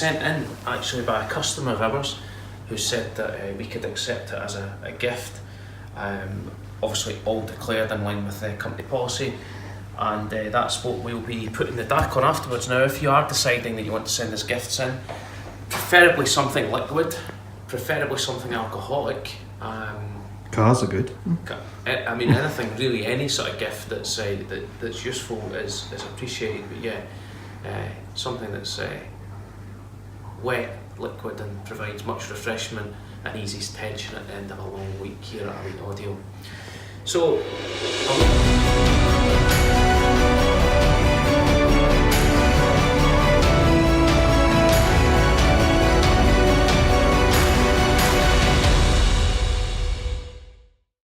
sent in actually by a customer of ours who said that we could accept it as a gift. Obviously all declared in line with the company policy, and that's what we'll be putting the DAC on afterwards. Now, if you are deciding that you want to send us gifts in, preferably something liquid, preferably something alcoholic. Cars are good. I mean, anything really, any sort of gift that's that's useful is appreciated. But yeah, something that's wet, liquid, and provides much refreshment and easy tension at the end of a long week here at Elite Audio. So.